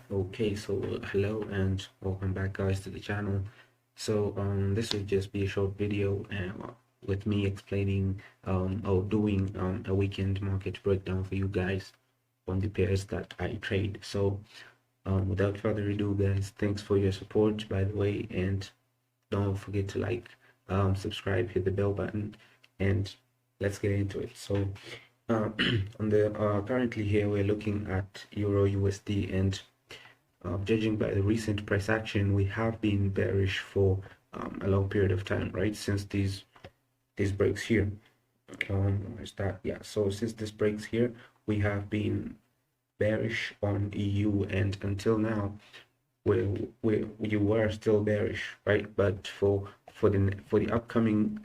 Okay, so hello and welcome back guys to the channel. So this will just be a short video with me explaining or doing a weekend market breakdown for you guys on the pairs that I trade. So without further ado guys, thanks for your support by the way, and don't forget to like, subscribe, hit the bell button, and let's get into it. So uh, on the currently here we're looking at Euro USD, and judging by the recent price action, we have been bearish for a long period of time, right? Since these breaks here. Where's that? Yeah. So since this breaks here, we have been bearish on EU, and until now, you were still bearish, right? But for the upcoming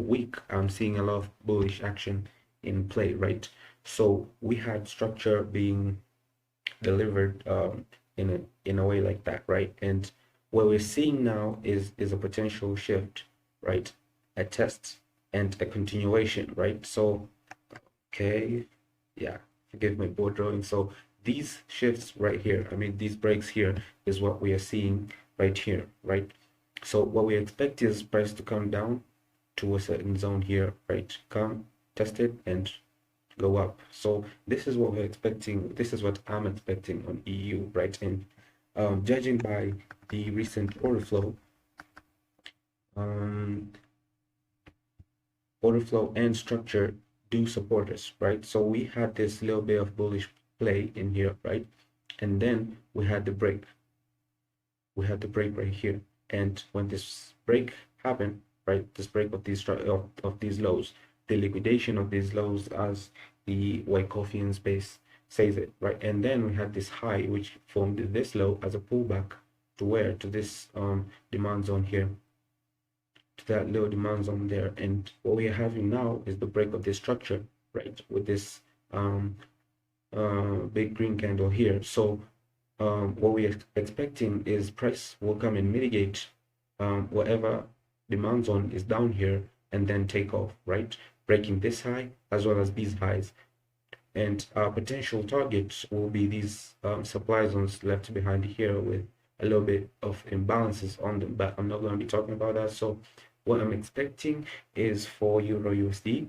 week, I'm seeing a lot of bullish action in play, right? So we had structure being delivered in a way like that, right? And what we're seeing now is a potential shift, right? A test and a continuation, right? So okay, yeah, forgive my poor drawing. So these shifts right here, I mean these breaks here, is what we are seeing right here, right? So what we expect is price to come down to a certain zone here, right? Come test it and go up. So this is what we're expecting. This is what I'm expecting on EU, right? And judging by the recent um, order flow and structure do support us, right? So we had this little bit of bullish play in here, right? And then we had the break. We had the break right here. And when this break happened, right, this break of these lows, the liquidation of these lows, as the Wyckofian space says it, right? And then we had this high which formed this low as a pullback to where? To this demand zone here, to that low demand zone there. And what we are having now is the break of this structure, right, with this big green candle here. So what we're expecting is price will come and mitigate whatever demand zone is down here, and then take off, right, breaking this high as well as these highs. And our potential targets will be these supply zones left behind here with a little bit of imbalances on them, but I'm not going to be talking about that. So what I'm expecting is for Euro USD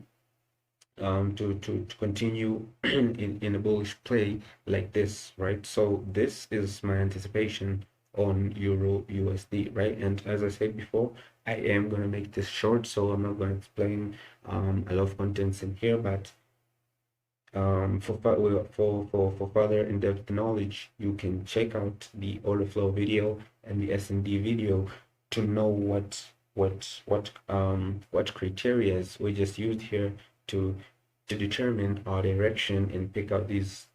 to continue in a bullish play like this, right? So this is my anticipation on Euro USD, right? And as I said before, I am going to make this short, so I'm not going to explain a lot of contents in here, but for further in-depth knowledge, you can check out the order flow video and the S&D video to know what criteria we just used here to determine our direction and pick out these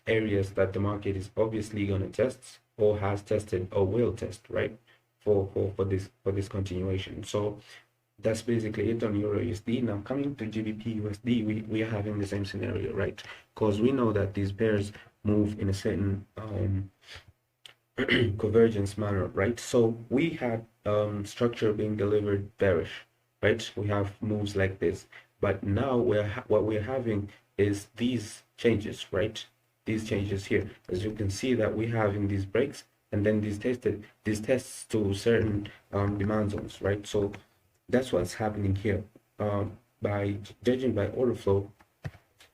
areas that the market is obviously going to test or has tested or will test, right? For this continuation. So that's basically it on Euro USD. Now coming to GBP USD, we are having the same scenario, right? Because we know that these pairs move in a certain convergence manner, right? So we had structure being delivered bearish, right? We have moves like this, but now what we're having is these changes, right? These changes here, as you can see that we're having these breaks and then these tests to certain demand zones, right? So that's what's happening here. By judging by order flow,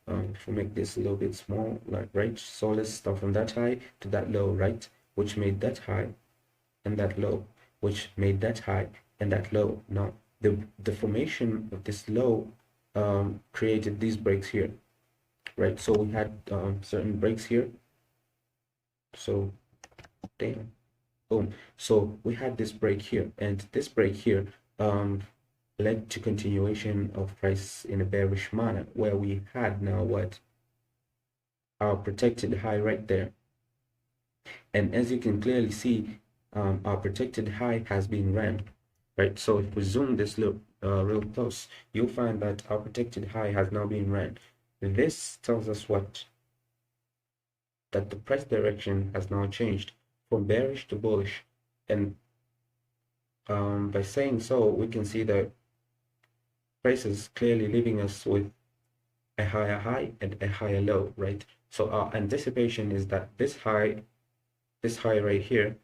if we make this a little bit small, like right, so let's start from that high to that low, right, which made that high and that low, which made that high and that low. Now the formation of this low created these breaks here, right? So we had certain breaks here. So damn, boom. So we had this break here, and this break here led to continuation of price in a bearish manner, where we had now what? Our protected high right there. And as you can clearly see, our protected high has been ran, right? So if we zoom this look real close, you'll find that our protected high has now been ran. This tells us what? That the price direction has now changed from bearish to bullish. And by saying so, we can see that price is clearly leaving us with a higher high and a higher low, right? So our anticipation is that this high this high right here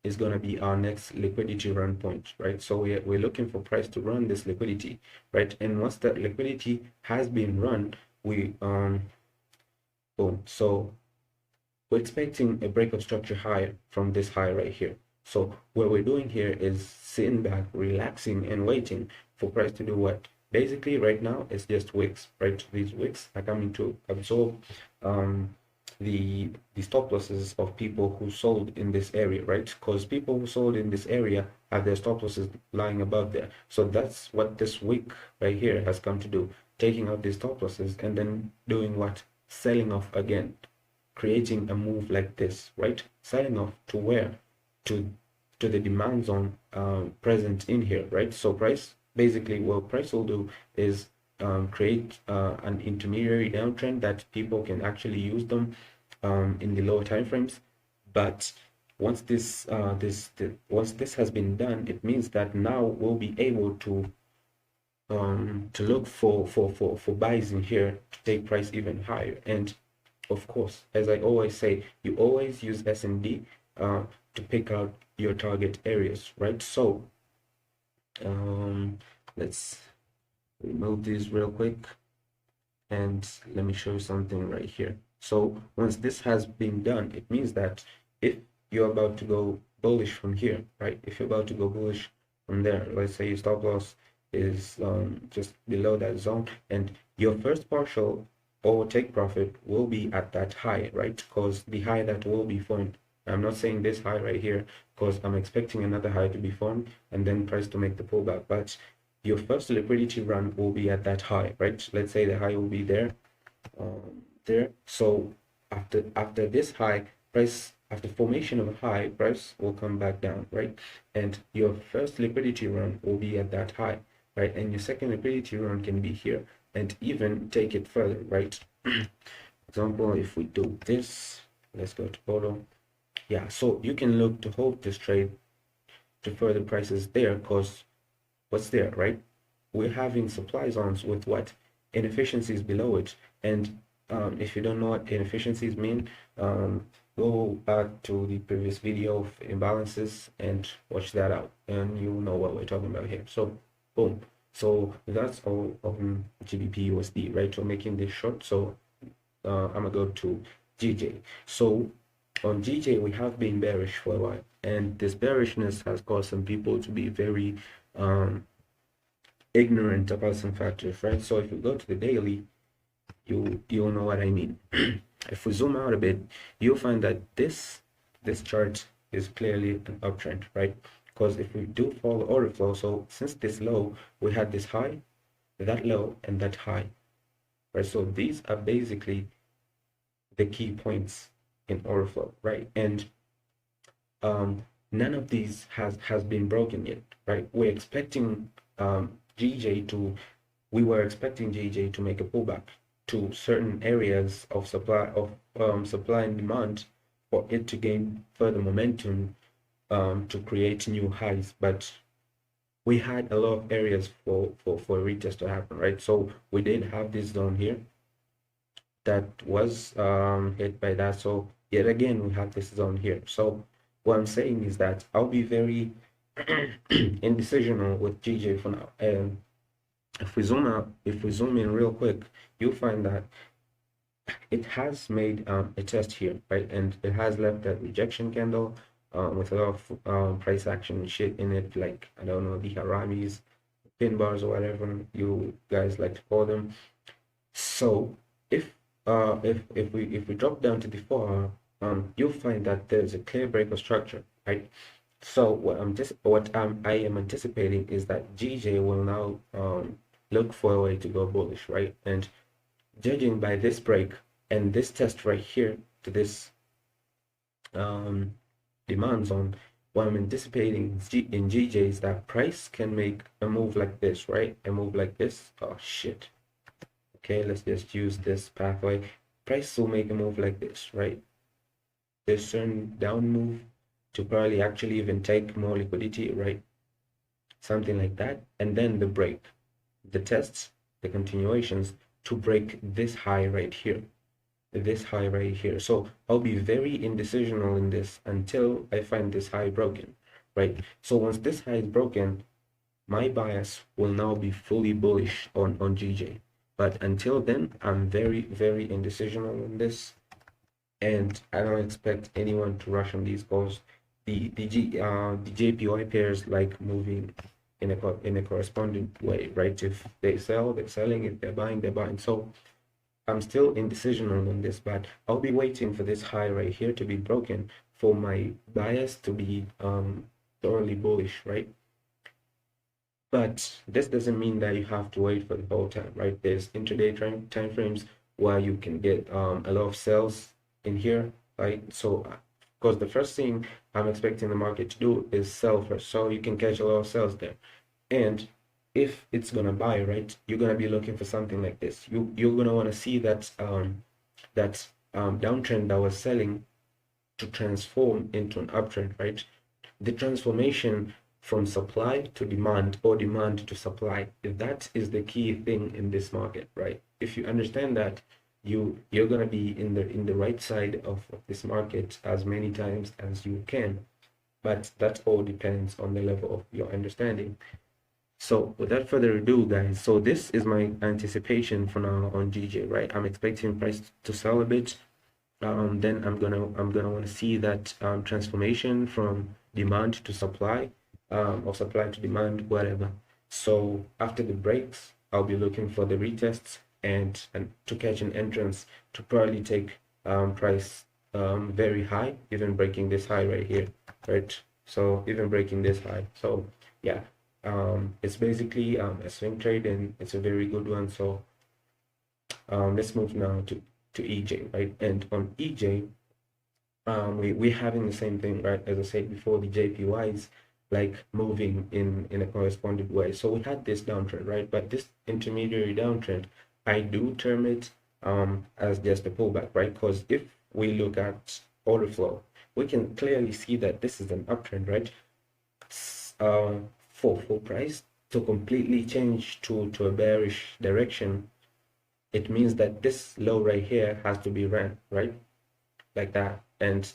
is going to be our next liquidity run point, right? So we're looking for price to run this liquidity, right? And once that liquidity has been run, we boom. So we're expecting a break of structure higher from this high right here. So what we're doing here is sitting back, relaxing, and waiting for price to do what? Basically, right now it's just wicks, right? These wicks are coming to absorb the stop losses of people who sold in this area, right? Because people who sold in this area have their stop losses lying above there. So that's what this wick right here has come to do, taking out these stop losses and then doing what? Selling off again, creating a move like this, right? Selling off to where? To the demand zone present in here, right? So price, basically what price will do is create an intermediary downtrend that people can actually use them in the lower time frames. But once once this has been done, it means that now we'll be able to look for buys in here to take price even higher. And of course, as I always say, you always use S&D to pick out your target areas, right? So let's remove these real quick, and let me show you something right here. So once this has been done, it means that if you're about to go bullish from here, right? If you're about to go bullish from there, let's say your stop loss is just below that zone, and your first partial or take profit will be at that high, right? Because the high that will be formed, I'm not saying this high right here, because I'm expecting another high to be formed and then price to make the pullback, but your first liquidity run will be at that high, right? Let's say the high will be there, So after this high, price, after formation of a high, price will come back down, right? And your first liquidity run will be at that high, right? And your second liquidity run can be here, and even take it further, right? Example, if we do this, let's go to photo. Yeah, so you can look to hold this trade to further prices there, because what's there, right? We're having supply zones with what? Inefficiencies below it. And if you don't know what inefficiencies mean, go back to the previous video of imbalances and watch that out, and you'll know what we're talking about here. So boom. So that's all on GBP USD, right? So making this short, so I'm gonna go to GJ. So on GJ, we have been bearish for a while, and this bearishness has caused some people to be very ignorant about some factors, right? So if you go to the daily, you'll know what I mean. If we zoom out a bit, you'll find that this chart is clearly an uptrend, right? Because if we do follow order flow, so since this low, we had this high, that low, and that high, right? So these are basically the key points in order flow, right? And none of these has been broken yet, right? We're expecting we were expecting GJ to make a pullback to certain areas of supply and demand for it to gain further momentum to create new highs, but we had a lot of areas for a retest to happen, right? So we did have this zone here that was hit by that. So yet again we have this zone here. So what I'm saying is that I'll be very indecisional with GJ for now. And if we zoom out, if we zoom in real quick, you'll find that it has made a test here, right? And it has left that rejection candle with a lot of price action shit in it, like, I don't know, the haramis, pin bars, or whatever you guys like to call them. So if we drop down to the 4-hour, you'll find that there's a clear break of structure, right? So what I am anticipating is that GJ will now look for a way to go bullish, right? And judging by this break and this test right here to this demand zone, what I'm anticipating in GJ is that price can make a move like this, right? A move like this. Oh shit. Okay, let's just use this pathway. Price will make a move like this, right? This turn down move to probably actually even take more liquidity, right? Something like that. And then the break, the tests, the continuations to break this high right here. this high right here. So I'll be very indecisional in this until I find this high broken, right? So once this high is broken, my bias will now be fully bullish on GJ. But until then, I'm very indecisional on this, and I don't expect anyone to rush on these because the JPY pairs like moving in a corresponding way, right? If they sell, they're selling. If they're buying, they're buying. So I'm still indecision on this, but I'll be waiting for this high right here to be broken for my bias to be thoroughly bullish, right? But this doesn't mean that you have to wait for the whole time, right? There's intraday time frames where you can get a lot of sales in here, right? So, because the first thing I'm expecting the market to do is sell first, so you can catch a lot of sales there. And if it's gonna buy, right, you're gonna be looking for something like this. You're gonna want to see that downtrend that was selling to transform into an uptrend, right? The transformation from supply to demand or demand to supply, that is the key thing in this market, right? If you understand that, you're gonna be in the right side of this market as many times as you can, but that all depends on the level of your understanding. So without further ado, guys, so this is my anticipation for now on GJ, right? I'm expecting price to sell a bit. Then I'm gonna want to see that transformation from demand to supply, or supply to demand, whatever. So after the breaks, I'll be looking for the retests and to catch an entrance to probably take price very high, even breaking this high right here, right? So even breaking this high. So yeah, it's basically a swing trade, and it's a very good one. So let's move now to EJ, right? And on EJ, we're having the same thing, right? As I said before, the JPYs like moving in a corresponding way. So we had this downtrend, right? But this intermediary downtrend, I do term it as just a pullback, right? Because if we look at order flow, we can clearly see that this is an uptrend, right? For full price to completely change to a bearish direction, it means that this low right here has to be ran, right? Like that. And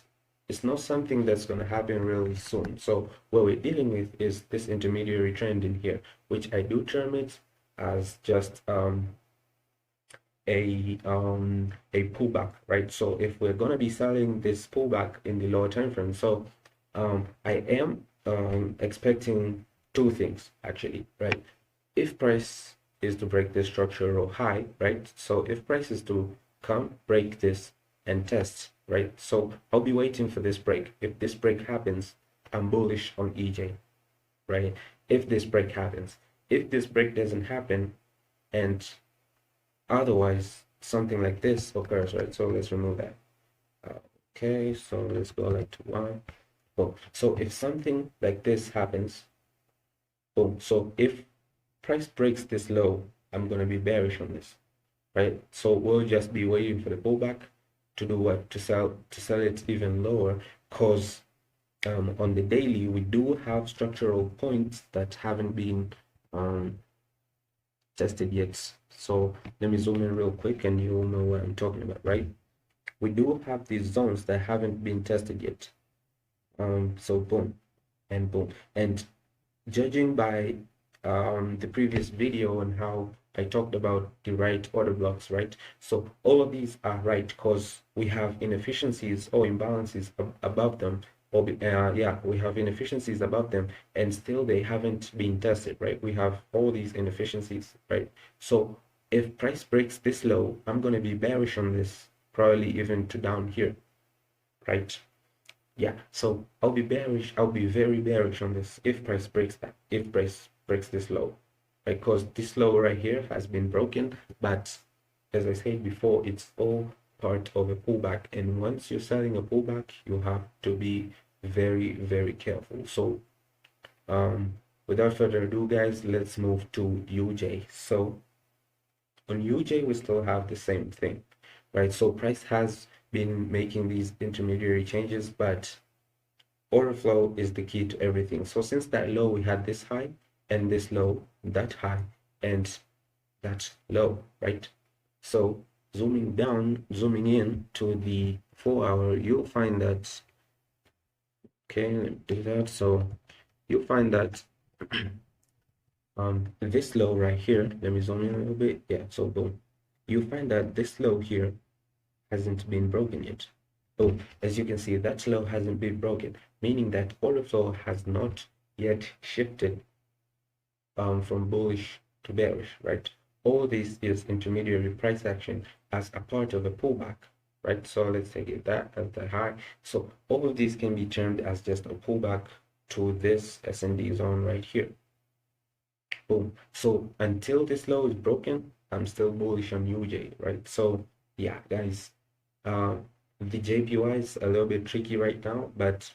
it's not something that's going to happen really soon. So what we're dealing with is this intermediary trend in here, which I do term it as just a pullback, right? So if we're going to be selling this pullback in the lower time frame, so I am expecting two things actually, right? If price is to break this structural high, right? So if price is to come break this and test, right? So I'll be waiting for this break. If this break happens, I'm bullish on EJ, right? If this break happens, if this break doesn't happen, and otherwise something like this occurs, right? So let's remove that. Okay, so let's go like to one. Boom. So if something like this happens, boom. So if price breaks this low, I'm going to be bearish on this, right? So we'll just be waiting for the pullback to do what? To sell it even lower, because on the daily we do have structural points that haven't been tested yet. So let me zoom in real quick and you'll know what I'm talking about, right? We do have these zones that haven't been tested yet. So boom and boom, and judging by the previous video and how I talked about the right order blocks, right? So all of these are right because we have inefficiencies or imbalances above them, or yeah, we have inefficiencies above them, and still they haven't been tested, right? We have all these inefficiencies, right? So if price breaks this low, I'm going to be bearish on this, probably even to down here, right? Yeah, so I'll be bearish, I'll be very bearish on this if price breaks that, if price breaks this low, because this low right here has been broken. But as I said before, it's all part of a pullback, and once you're selling a pullback, you have to be very careful. So without further ado, guys, let's move to UJ. So on UJ we still have the same thing, right? So price has been making these intermediary changes, but order flow is the key to everything. So since that low, we had this high and this low, that high and that low, right? So zooming down, zooming in to the 4-hour, you'll find that, okay, let me do that. So you'll find that this low right here, let me zoom in a little bit. Yeah, so boom, you find that this low here hasn't been broken yet. So as you can see, that low hasn't been broken, meaning that order flow has not yet shifted from bullish to bearish, right? All this is intermediary price action as a part of a pullback, right? So let's take it that as the high. So all of these can be termed as just a pullback to this S&D zone right here. Boom. So until this low is broken, I'm still bullish on UJ, right? So yeah, guys, the JPY is a little bit tricky right now, but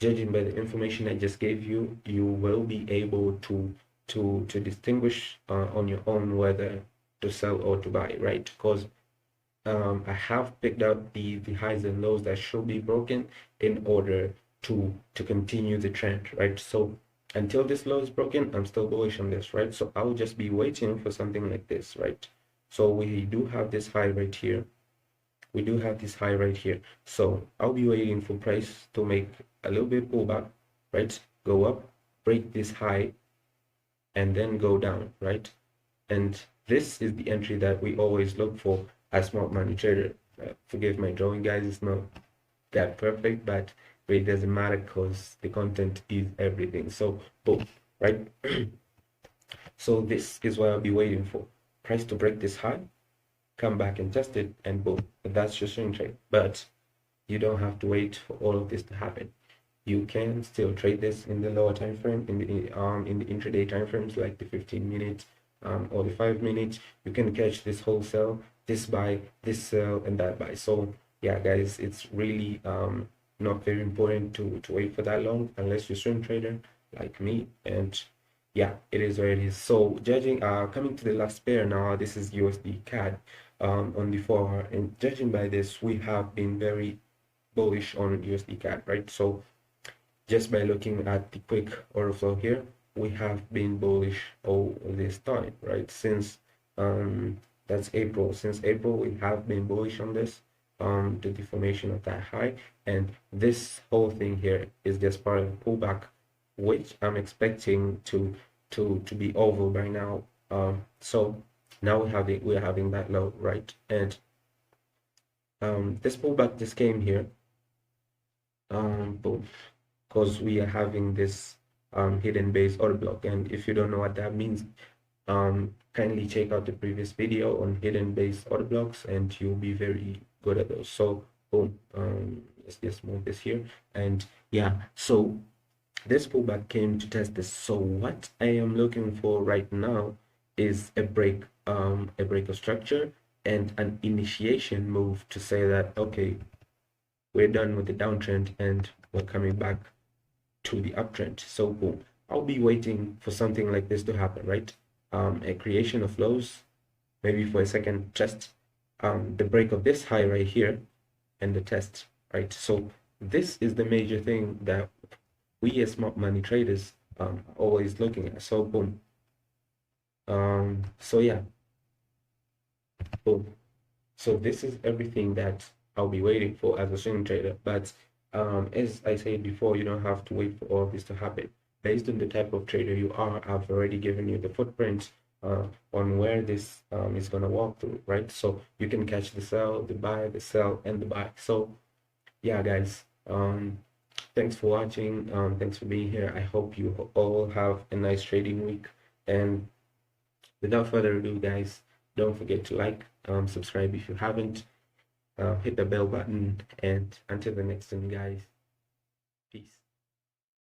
judging by the information I just gave you, you will be able to distinguish on your own whether to sell or to buy, right? Because I have picked out the highs and lows that should be broken in order to continue the trend, right? So until this low is broken, I'm still bullish on this, right? So I'll just be waiting for something like this, right? So we do have this high right here. We do have this high right here. So I'll be waiting for price to make a little bit pullback, right? Go up, break this high, and then go down, right? And this is the entry that we always look for as smart money trader. Forgive my drawing, guys, it's not that perfect, but it doesn't matter because the content is everything. So boom, right? So this is what I'll be waiting for. Price to break this high, come back and test it, and boom, that's your swing trade. But you don't have to wait for all of this to happen. You can still trade this in the lower time frame, in the intraday time frames, like the 15 minutes or the 5 minutes. You can catch this wholesale, this buy, this sell, and that buy. So yeah, guys, it's really not very important to wait for that long unless you're a swing trader like me. And yeah, it is what it is. So judging, coming to the last pair now, this is USD CAD on the 4-hour, and judging by this, we have been very bullish on USD CAD, right? So just by looking at the quick order flow here, we have been bullish all this time, right? Since that's April. Since April, we have been bullish on this, the formation of that high, and this whole thing here is just part of a pullback, which I'm expecting to be over by now. So now we're having that low, right? And this pullback just came here, boom, because we are having this hidden base order block. And if you don't know what that means, kindly check out the previous video on hidden base order blocks and you'll be very good at those. So boom, let's just move this here. And yeah, so this pullback came to test this. So what I am looking for right now is a break of structure and an initiation move to say that, okay, we're done with the downtrend and we're coming back to the uptrend. So boom, I'll be waiting for something like this to happen, right? A creation of lows, maybe for a second test, the break of this high right here, and the test, right? So this is the major thing that we as smart money traders always looking at. So boom, so yeah, boom. So this is everything that I'll be waiting for as a swing trader. But as I said before, you don't have to wait for all this to happen. Based on the type of trader you are, I've already given you the footprint on where this is going to walk through, right? So you can catch the sell, the buy, the sell, and the buy. So yeah, guys, thanks for watching. Thanks for being here. I hope you all have a nice trading week. And without further ado, guys, don't forget to like, subscribe if you haven't, hit the bell button, and until the next time, guys, peace.